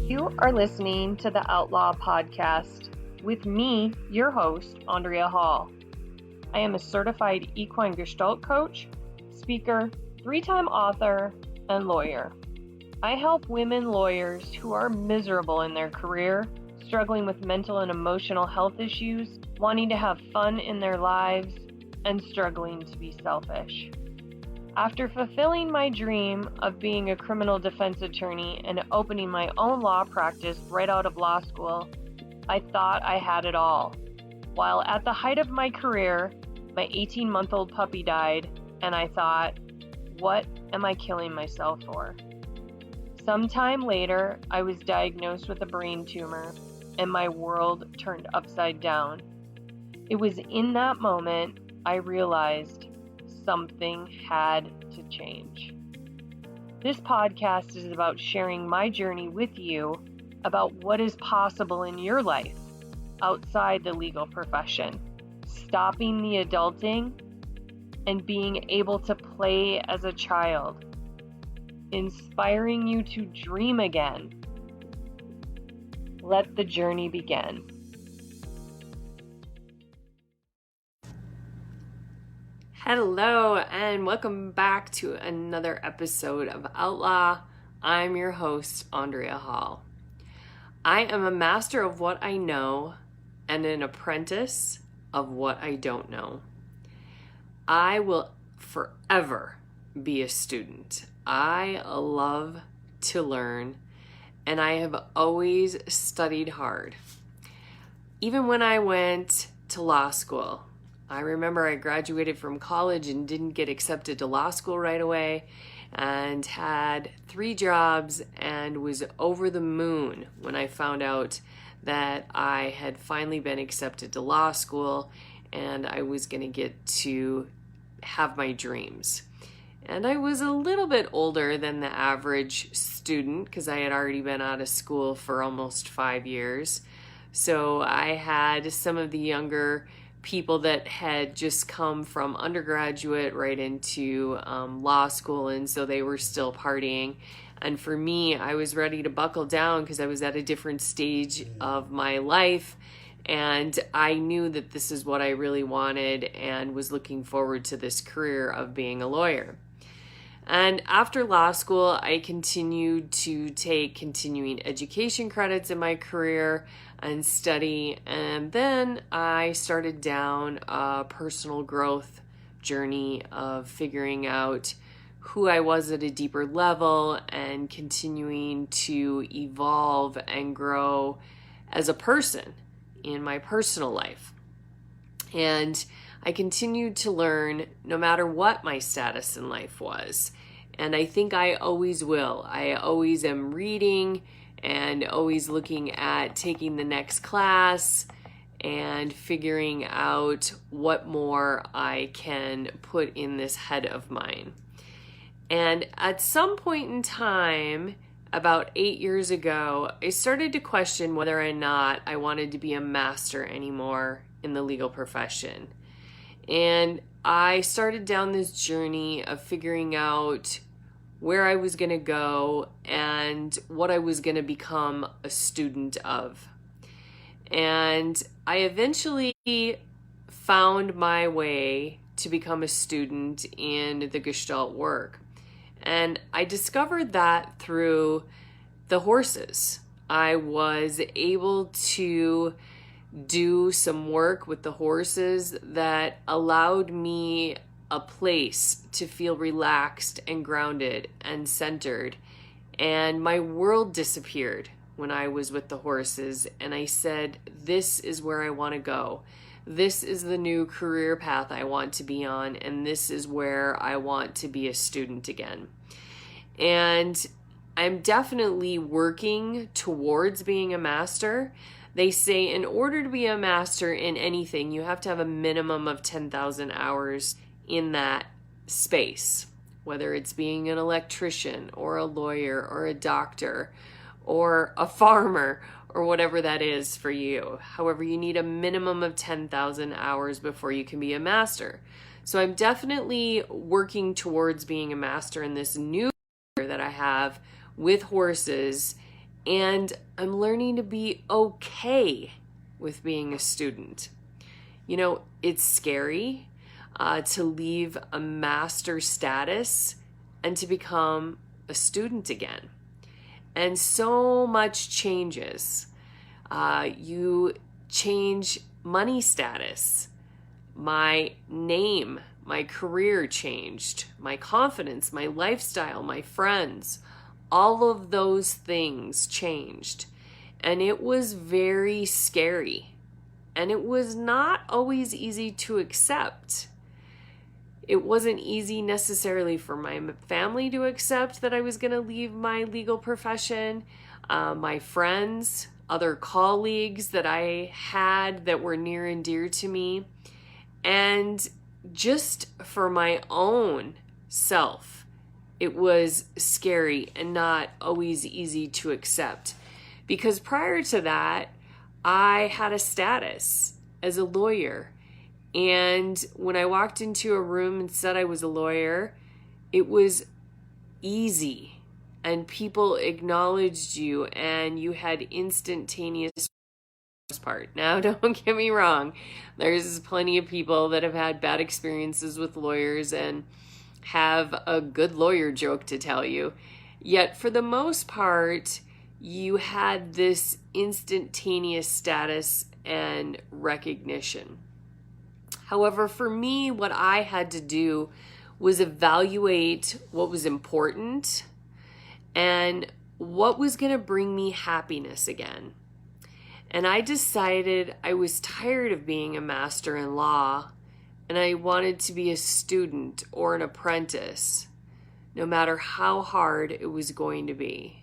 You are listening to the Outlaw Podcast with me, your host, Andrea Hall. I am a certified equine gestalt coach, speaker, 3-time author, and lawyer. I help women lawyers who are miserable in their career, struggling with mental and emotional health issues, wanting to have fun in their lives, and struggling to be selfish. After fulfilling my dream of being a criminal defense attorney and opening my own law practice right out of law school, I thought I had it all. While at the height of my career, my 18-month-old puppy died, and I thought, what am I killing myself for? Sometime later, I was diagnosed with a brain tumor, and my world turned upside down. It was in that moment I realized something had to change. This podcast is about sharing my journey with you about what is possible in your life outside the legal profession, stopping the adulting, and being able to play as a child, inspiring you to dream again. Let the journey begin. Hello, and welcome back to another episode of Outlaw. I'm your host, Andrea Hall. I am a master of what I know and an apprentice of what I don't know. I will forever be a student. I love to learn, and I have always studied hard. Even when I went to law school, I remember I graduated from college and didn't get accepted to law school right away, and had 3 jobs and was over the moon when I found out that I had finally been accepted to law school and I was going to get to have my dreams. And I was a little bit older than the average student because I had already been out of school for almost 5 years. So I had some of the younger people that had just come from undergraduate right into law school, and so they were still partying. And for me, I was ready to buckle down because I was at a different stage of my life, and I knew that this is what I really wanted and was looking forward to this career of being a lawyer. And after law school, I continued to take continuing education credits in my career and study. And then I started down a personal growth journey of figuring out who I was at a deeper level and continuing to evolve and grow as a person in my personal life. And I continued to learn no matter what my status in life was. And I think I always will. I always am reading and always looking at taking the next class and figuring out what more I can put in this head of mine. And at some point in time, about 8 years ago, I started to question whether or not I wanted to be a master anymore in the legal profession. And I started down this journey of figuring out where I was going to go and what I was going to become a student of. And I eventually found my way to become a student in the Gestalt work. And I discovered that through the horses. I was able to do some work with the horses that allowed me a place to feel relaxed and grounded and centered. And my world disappeared when I was with the horses. And I said, this is where I want to go. This is the new career path I want to be on. And this is where I want to be a student again. And I'm definitely working towards being a master. They say in order to be a master in anything, you have to have a minimum of 10,000 hours in that space, whether it's being an electrician or a lawyer or a doctor or a farmer or whatever that is for you. However, you need a minimum of 10,000 hours before you can be a master. So I'm definitely working towards being a master in this new career that I have, with horses, and I'm learning to be okay with being a student. You know, it's scary to leave a master status and to become a student again. And so much changes. You change money status. My name, my career changed. My confidence, my lifestyle, my friends, all of those things changed. And it was very scary. And it was not always easy to accept. It wasn't easy necessarily for my family to accept that I was going to leave my legal profession. My friends, other colleagues that I had that were near and dear to me. And just for my own self, it was scary and not always easy to accept. Because prior to that, I had a status as a lawyer. And when I walked into a room and said I was a lawyer, it was easy. And people acknowledged you and you had instantaneous part. Now, don't get me wrong. There's plenty of people that have had bad experiences with lawyers and have a good lawyer joke to tell you. Yet, for the most part, you had this instantaneous status and recognition. However, for me, what I had to do was evaluate what was important and what was going to bring me happiness again. And I decided I was tired of being a master in law and I wanted to be a student or an apprentice, no matter how hard it was going to be,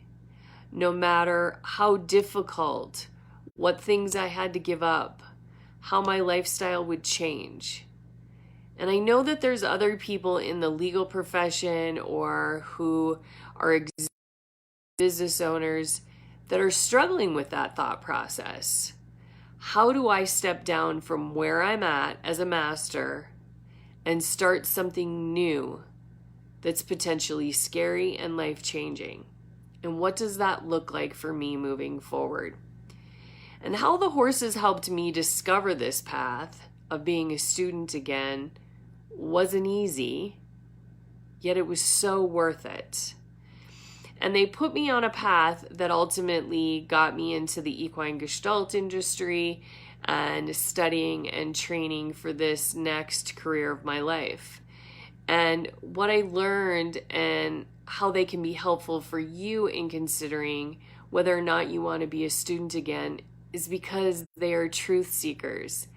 no matter how difficult, what things I had to give up, how my lifestyle would change. And I know that there's other people in the legal profession or who are business owners that are struggling with that thought process. How do I step down from where I'm at as a master and start something new that's potentially scary and life-changing? And what does that look like for me moving forward? And how the horses helped me discover this path of being a student again wasn't easy, yet it was so worth it. And they put me on a path that ultimately got me into the equine gestalt industry and studying and training for this next career of my life. And what I learned and how they can be helpful for you in considering whether or not you want to be a student again is because they are truth seekers.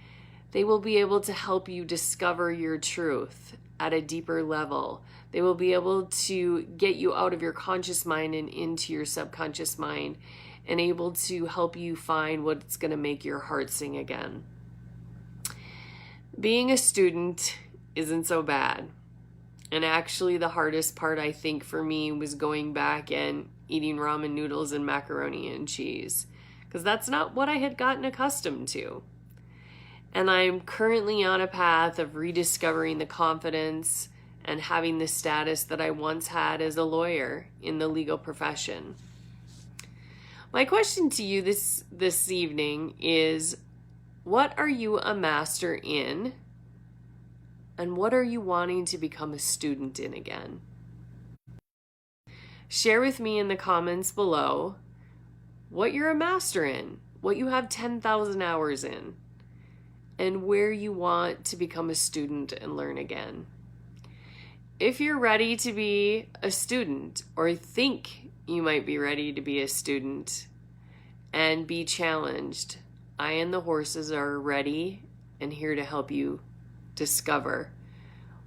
They will be able to help you discover your truth at a deeper level. They will be able to get you out of your conscious mind and into your subconscious mind and able to help you find what's going to make your heart sing again. Being a student isn't so bad. And actually the hardest part, I think, for me was going back and eating ramen noodles and macaroni and cheese, because that's not what I had gotten accustomed to. And I'm currently on a path of rediscovering the confidence and having the status that I once had as a lawyer in the legal profession. My question to you this evening is, what are you a master in? And what are you wanting to become a student in again? Share with me in the comments below what you're a master in, what you have 10,000 hours in, and where you want to become a student and learn again. If you're ready to be a student or think you might be ready to be a student and be challenged, I and the horses are ready and here to help you discover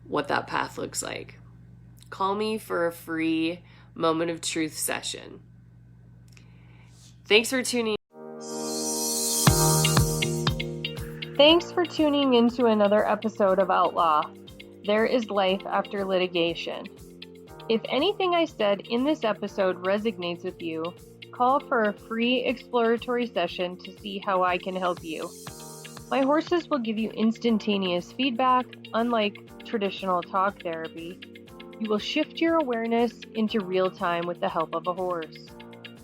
what that path looks like. Call me for a free moment of truth session. Thanks for tuning. Thanks for tuning into another episode of Outlaw. There is life after litigation. If anything I said in this episode resonates with you, call for a free exploratory session to see how I can help you. My horses will give you instantaneous feedback, unlike traditional talk therapy. You will shift your awareness into real time with the help of a horse.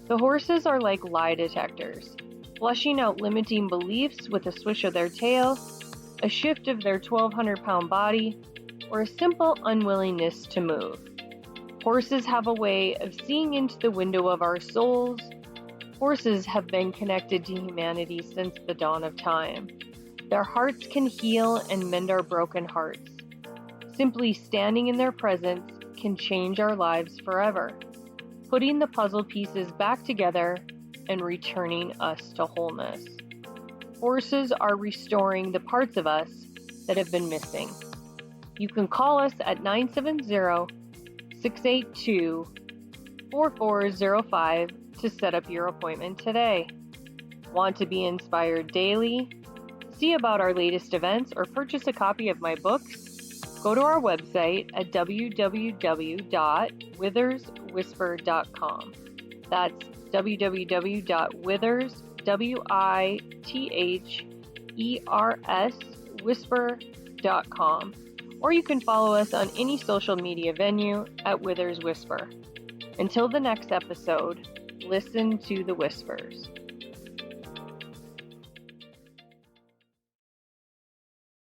The horses are like lie detectors, flushing out limiting beliefs with a swish of their tail, a shift of their 1,200-pound body, or a simple unwillingness to move. Horses have a way of seeing into the window of our souls. Horses have been connected to humanity since the dawn of time. Their hearts can heal and mend our broken hearts. Simply standing in their presence can change our lives forever, putting the puzzle pieces back together and returning us to wholeness. Horses are restoring the parts of us that have been missing. You can call us at 970-682-4405 to set up your appointment today. Want to be inspired daily? See about our latest events or purchase a copy of my books? Go to our website at www.witherswhisper.com. That's www.witherswhisper.com. Or you can follow us on any social media venue at Withers Whisper. Until the next episode, listen to the whispers.